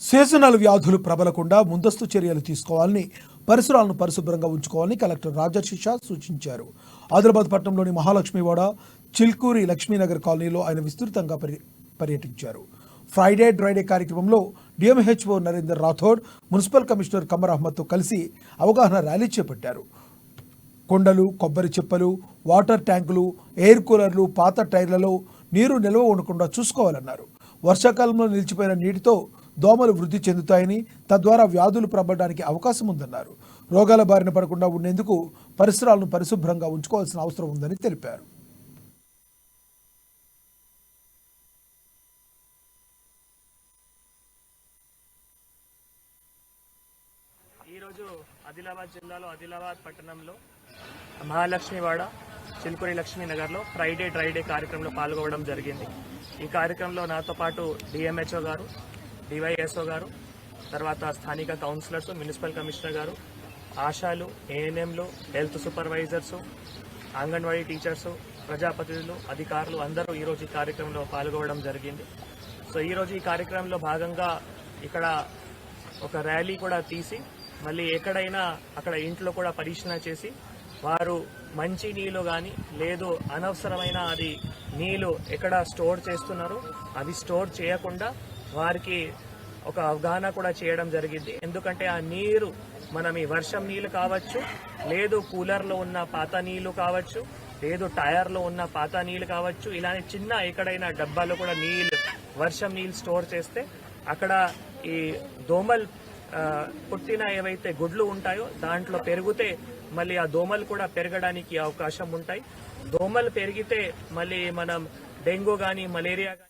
Seasonal వ్యాధులు ప్రబలకుండా ముందస్తు చర్యలు తీసుకోవాలని, పరిసరాలను పరిశుభ్రంగా ఉంచుకోవాలని కలెక్టర్ రాజర్షి షా సూచించారు. ఆదిలాబాద్ పట్టణంలోని మహాలక్ష్మివాడ, చిల్కూరి లక్ష్మీనగర్ కాలనీలో ఆయన విస్తృతంగా పర్యటించారు. ఫ్రైడే డ్రైడే కార్యక్రమంలో DMHO Narender Rathod, municipal commissioner Kamar అహ్మద్తో కలిసి అవగాహన ర్యాలీ చేపట్టారు. కొండలు, కొబ్బరి చిప్పలు, వాటర్ ట్యాంకులు, ఎయిర్ కూలర్లు, పాత టైర్లలో నీరు నిల్వ ఉండకుండా చూసుకోవాలన్నారు. వర్షాకాలంలో నిలిచిపోయిన నీటితో దోమలు వృద్ధి చెందుతాయని, తద్వారా వ్యాధులు ప్రబలడానికి అవకాశం ఉందన్నారు. రోగాల బారిన పడకుండా ఉండేందుకు పరిసరాలను పరిశుభ్రంగా ఉంచుకోవాల్సిన అవసరం ఉందని తెలిపారు. ఈరోజు ఆదిలాబాద్ జిల్లాలో ఆదిలాబాద్ పట్టణంలో మహాలక్ష్మివాడ, చిల్కూరి లక్ష్మీనగర్లో ఫ్రైడే డ్రైడే కార్యక్రమంలో పాల్గొనడం జరిగింది. ఈ కార్యక్రమంలో నాతో పాటు డిఎంహెచ్ఓ గారు, డివైఎస్ఓ గారు, తర్వాత స్థానిక కౌన్సిలర్స్, మున్సిపల్ కమిషనర్ గారు, ఆశాలు, ఏఎన్ఎంలు, హెల్త్ సూపర్వైజర్సు, అంగన్వాడీ టీచర్సు, ప్రజాప్రతినిధులు, అధికారులు అందరూ ఈరోజు ఈ కార్యక్రమంలో పాల్గొనడం జరిగింది. సో ఈరోజు ఈ కార్యక్రమంలో భాగంగా ఇక్కడ ఒక ర్యాలీ కూడా తీసి మళ్ళీ ఎక్కడైనా అక్కడ ఇంట్లో కూడా పరిశీలన చేసి వారు మంచి నీళ్లు కానీ లేదు అనవసరమైన అది నీళ్లు ఎక్కడ స్టోర్ చేస్తున్నారో అవి స్టోర్ చేయకుండా వారికి ఒక అవగాహన కూడా చేయడం జరిగింది. ఎందుకంటే ఆ నీరు మనం ఈ వర్షం నీళ్లు కావచ్చు, లేదు కూలర్లో ఉన్న పాత నీళ్లు కావచ్చు, లేదు టైర్లో ఉన్న పాత నీళ్లు కావచ్చు, ఇలానే చిన్న ఎక్కడైనా డబ్బాలో కూడా వర్షం నీళ్ళు స్టోర్ చేస్తే అక్కడ ఈ దోమలు పుట్టిన ఏవైతే గుడ్లు ఉంటాయో దాంట్లో పెరిగితే మళ్ళీ ఆ దోమలు కూడా పెరగడానికి అవకాశం ఉంటాయి. దోమలు పెరిగితే మళ్ళీ మనం డెంగ్యూ కానీ, మలేరియా కానీ